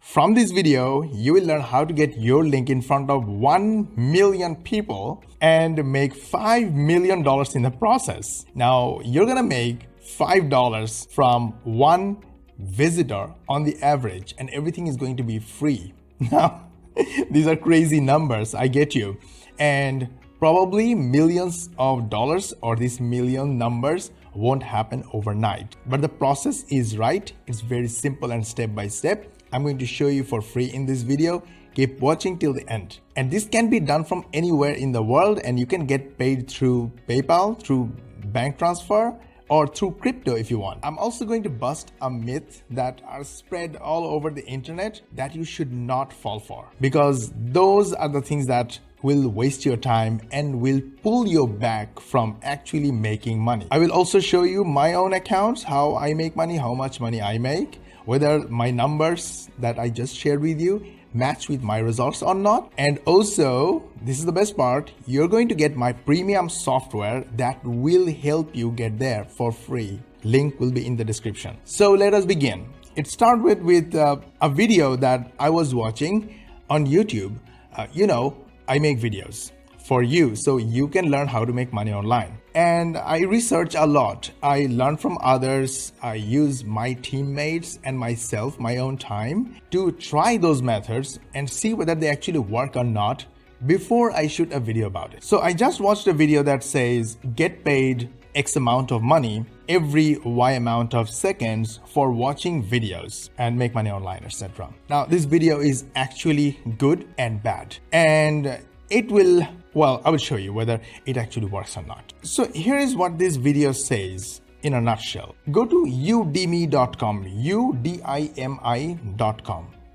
From this video, you will learn how to get your link in front of 1 million people and make $5 million in the process. Now, you're gonna make $5 from one visitor on the average, and everything is going to be free. Now, these are crazy numbers, I get you. And probably millions of dollars or these million numbers won't happen overnight. But the process is right. It's very simple and step by step. I'm going to show you for free in this video. Keep watching till the end. And this can be done from anywhere in the world, and you can get paid through PayPal, through bank transfer, or through crypto if you want. I'm also going to bust a myth that are spread all over the internet that you should not fall for, because those are the things that will waste your time and will pull you back from actually making money. I will also show you my own accounts, how I make money, how much money I make, whether my numbers that I just shared with you match with my results or not. And also, this is the best part, you're going to get my premium software that will help you get there for free. Link will be in the description. So let us begin. It started with a video that I was watching on YouTube. I make videos for you so you can learn how to make money online. And I research a lot. I learn from others. I use my teammates and myself, my own time, to try those methods and see whether they actually work or not before I shoot a video about it. So I just watched a video that says get paid X amount of money every Y amount of seconds for watching videos and make money online, etc. Now, this video is actually good and bad, and it will, well, I will show you whether it actually works or not. So here is what this video says in a nutshell. Go to udemy.com, udimi.com,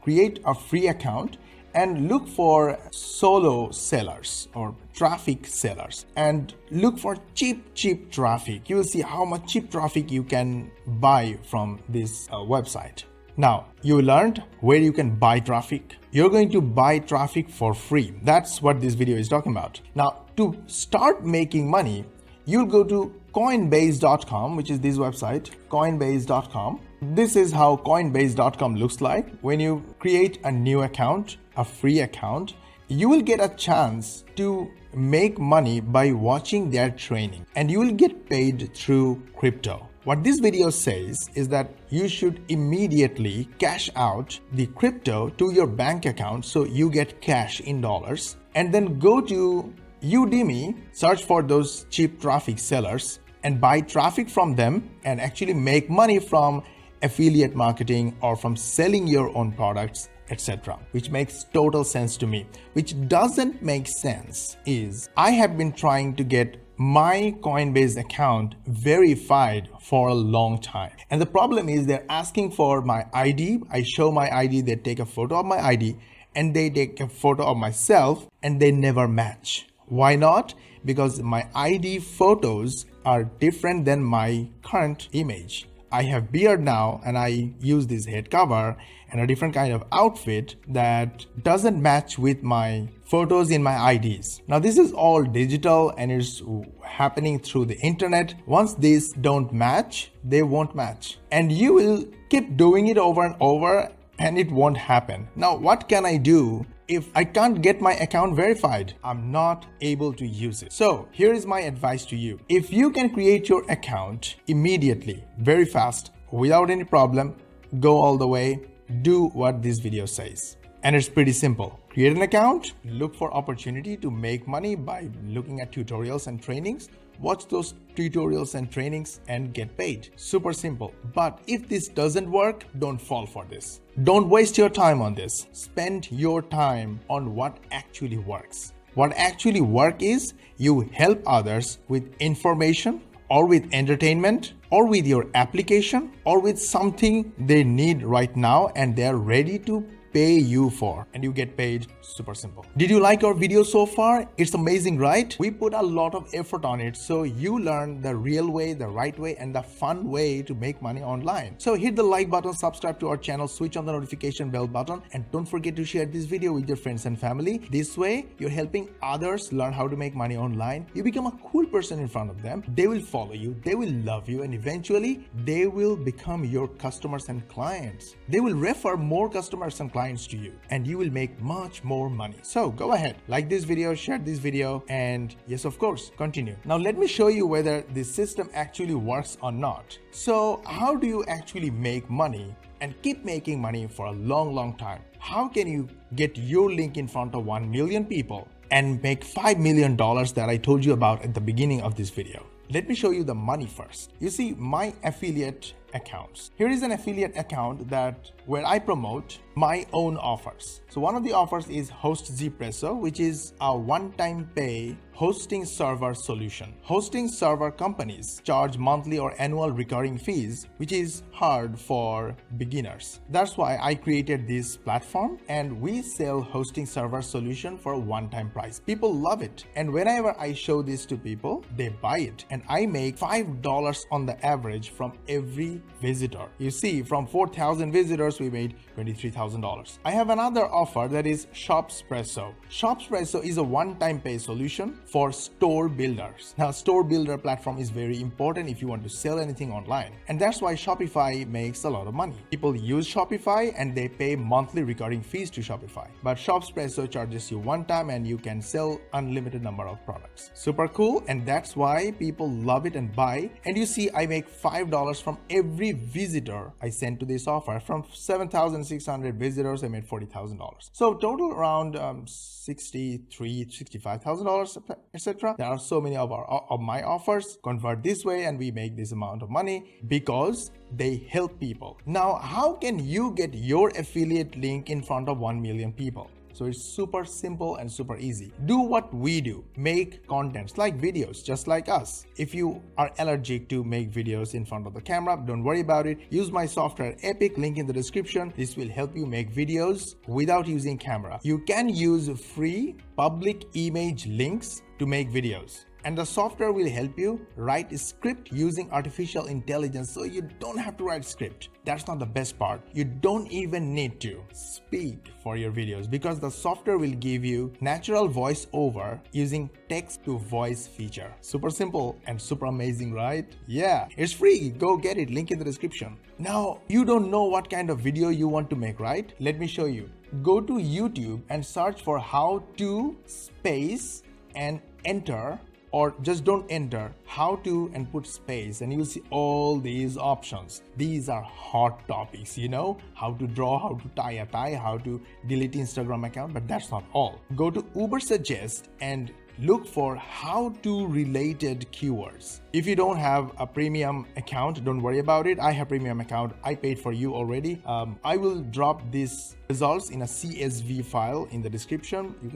create a free account and look for solo sellers or traffic sellers, and look for cheap traffic. You will see how much cheap traffic you can buy from this website. Now, you learned where you can buy traffic. You're going to buy traffic for free. That's what this video is talking about. Now, to start making money, you'll go to coinbase.com, which is this website, coinbase.com. This is how coinbase.com looks like. When you create a new account, a free account, you will get a chance to make money by watching their training, and you will get paid through crypto. What this video says is that you should immediately cash out the crypto to your bank account so you get cash in dollars, and then go to Udemy, search for those cheap traffic sellers and buy traffic from them and actually make money from affiliate marketing or from selling your own products, etc. Which makes total sense to me. Which doesn't make sense is I have been trying to get my Coinbase account verified for a long time. And the problem is they're asking for my ID. I show my ID, they take a photo of my ID, and they take a photo of myself, and they never match. Why not? Because my ID photos are different than my current image. I have beard now, and I use this head cover and a different kind of outfit that doesn't match with my photos in my IDs. Now, this is all digital and it's happening through the internet. Once these don't match, they won't match. And you will keep doing it over and over and it won't happen. Now, what can I do if I can't get my account verified? I'm not able to use it. So here is my advice to you. If you can create your account immediately, very fast, without any problem, go all the way, do what this video says. And it's pretty simple. Create an account, look for opportunity to make money by looking at tutorials and trainings. Watch those tutorials and trainings and get paid. Super simple. But if this doesn't work, don't fall for this. Don't waste your time on this. Spend your time on what actually works. What actually works is you help others with information or with entertainment or with your application or with something they need right now and they're ready to pay you for, and you get paid. Super simple. Did you like our video so far? It's amazing, right? We put a lot of effort on it so you learn the real way, the right way, and the fun way to make money online. So hit the like button, subscribe to our channel, switch on the notification bell button, and don't forget to share this video with your friends and family. This way, you're helping others learn how to make money online. You become a cool person in front of them. They will follow you, they will love you, and eventually they will become your customers and clients. They will refer more customers and clients clients to you, and you will make much more money. So go ahead, like this video, share this video, and yes, of course, continue. Now let me show you whether this system actually works or not. So how do you actually make money and keep making money for a long time? How can you get your link in front of 1 million people and make $5 million that I told you about at the beginning of this video? Let me show you the money first. You see my affiliate accounts. Here is an affiliate account where I promote my own offers. So one of the offers is HostZpresso, which is a one-time pay hosting server solution. Hosting server companies charge monthly or annual recurring fees, which is hard for beginners. That's why I created this platform, and we sell hosting server solution for a one-time price. People love it, and whenever I show this to people, they buy it, and I make $5 on the average from every visitor. You see, from 4,000 visitors, we made $23,000. I have another offer that is ShopSpresso. ShopSpresso is a one-time pay solution for store builders. Now, store builder platform is very important if you want to sell anything online, and that's why Shopify makes a lot of money. People use Shopify and they pay monthly recurring fees to Shopify, but ShopSpresso charges you one time and you can sell unlimited number of products. Super cool, and that's why people love it and buy. And you see, I make $5 from every visitor I send to this offer. From 7,600 visitors, I made $40,000. So total around $63,000, $65,000, etc. There are so many of my offers convert this way, and we make this amount of money because they help people. Now, how can you get your affiliate link in front of 1 million people? So it's super simple and super easy. Do what we do. Make contents like videos, just like us. If you are allergic to make videos in front of the camera, don't worry about it. Use my software Epic, link in the description. This will help you make videos without using camera. You can use free public image links to make videos. And the software will help you write a script using artificial intelligence, so you don't have to write script. That's not the best part. You don't even need to speak for your videos because the software will give you natural voiceover using text to voice feature. Super simple and super amazing, right? Yeah, it's free. Go get it. Link in the description. Now, you don't know what kind of video you want to make, right? Let me show you. Go to YouTube and search for how to space and enter, or just don't enter how to and put space, and you'll see all these options. These are hot topics, you know, how to draw, how to tie a tie, how to delete Instagram account, but that's not all. Go to Ubersuggest and look for how to related keywords. If you don't have a premium account, don't worry about it. I have premium account. I paid for you already. I will drop these results in a CSV file in the description. You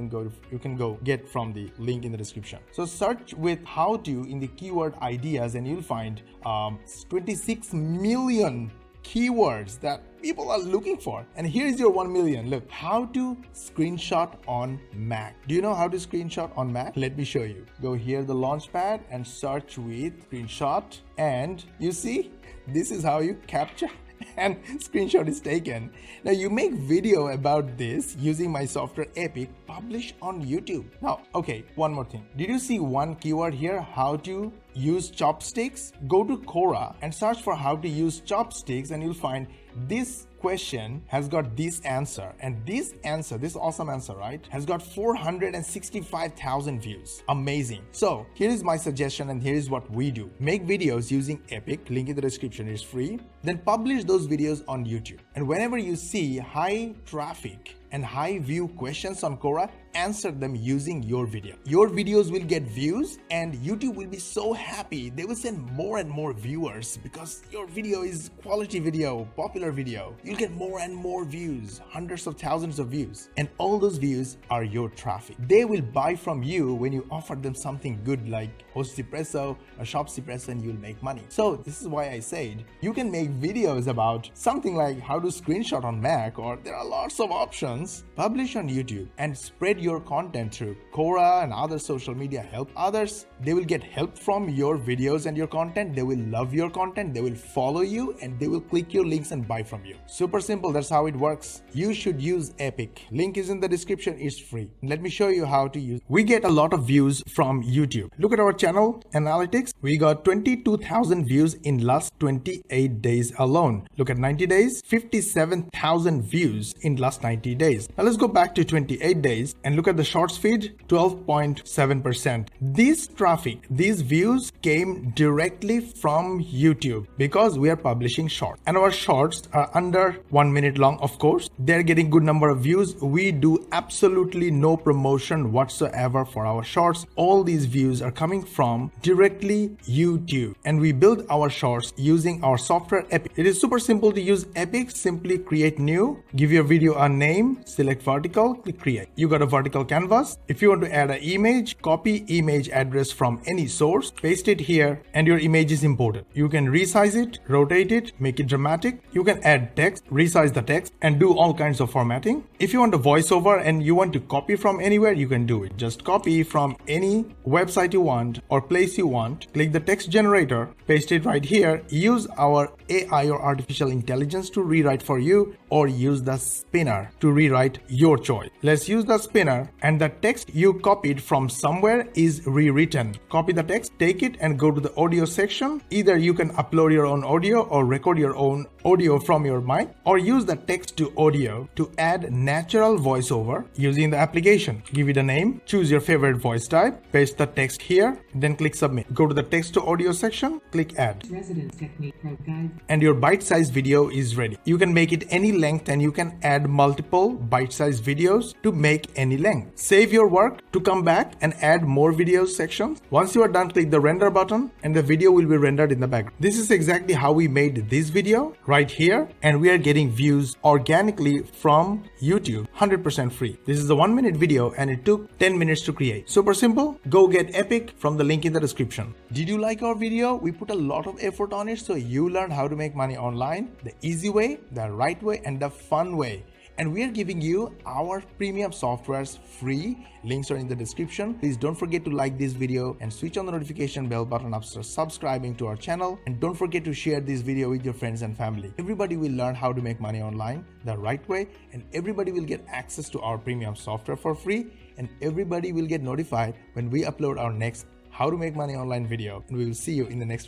can go get from the link in the description. So search with how to in the keyword ideas, and you'll find 26 million keywords that people are looking for. And here is your 1 million. Look, how to screenshot on Mac. Do you know how to screenshot on Mac? Let me show you. Go here, the launchpad, and search with screenshot, and you see, this is how you capture and screenshot is taken. Now you make video about this using my software Epic, publish on YouTube. Now, okay, one more thing. Did you see one keyword here, how to use chopsticks? Go to Quora and search for how to use chopsticks, and you'll find this question has got this answer, and this answer, this awesome answer, right, has got 465,000 views. Amazing. So here is my suggestion, and here is what we do. Make videos using Epic, link in the description, it's free. Then publish those videos on YouTube, and whenever you see high traffic and high view questions on Quora, answer them using your video. Your videos will get views, and YouTube will be so happy. They will send more and more viewers because your video is quality video, popular video. You'll get more and more views, hundreds of thousands of views, and all those views are your traffic. They will buy from you when you offer them something good like HostZpresso or ShopZpresso, and you'll make money. So this is why I said you can make videos about something like how to screenshot on Mac, or there are lots of options. once, publish on YouTube and spread your content through Quora and other social media. Help others. They will get help from your videos and your content. They will love your content. They will follow you and they will click your links and buy from you. Super simple. That's how it works. You should use Epic. Link is in the description. It's free. Let me show you how to use. We get a lot of views from YouTube. Look at our channel analytics. We got 22,000 views in last 28 days alone. Look at 90 days, 57,000 views in last 90 days. Now let's go back to 28 days and look at the shorts feed, 12.7%. This traffic, these views came directly from YouTube because we are publishing shorts and our shorts are under 1 minute long. Of course, they're getting good number of views. We do absolutely no promotion whatsoever for our shorts. All these views are coming from directly YouTube and we build our shorts using our software Epic. It is super simple to use Epic. Simply create new, give your video a name, select vertical, click create. You got a vertical canvas. If you want to add an image, copy image address from any source, paste it here and your image is imported. You can resize it, rotate it, make it dramatic. You can add text, resize the text and do all kinds of formatting. If you want a voiceover and you want to copy from anywhere, you can do it. Just copy from any website you want or place you want, click the text generator, paste it right here, use our AI or artificial intelligence to rewrite for you or use the spinner to rewrite your choice. Let's use the spinner and the text you copied from somewhere is rewritten. Copy the text, take it and go to the audio section. Either you can upload your own audio or record your own audio from your mic or use the text to audio to add natural voiceover using the application. Give it a name, choose your favorite voice type, paste the text here, then click submit. Go to the text to audio section, click add. Residence technique guide. And your bite-sized video is ready. You can make it any length and you can add multiple bite-sized videos to make any length. Save your work to come back and add more videos sections. Once you are done, click the render button and the video will be rendered in the background. This is exactly how we made this video right here and we are getting views organically from YouTube 100% free. This is a 1 minute video and it took 10 minutes to create. Super simple. Go get Epic from the link in the description. Did you like our video? We put a lot of effort on it so you learn how to make money online the easy way, the right way and the fun way. And we are giving you our premium softwares free. Links are in the description. Please don't forget to like this video and switch on the notification bell button after subscribing to our channel. And don't forget to share this video with your friends and family. Everybody will learn how to make money online the right way and everybody will get access to our premium software for free and everybody will get notified when we upload our next how to make money online video. And we will see you in the next video.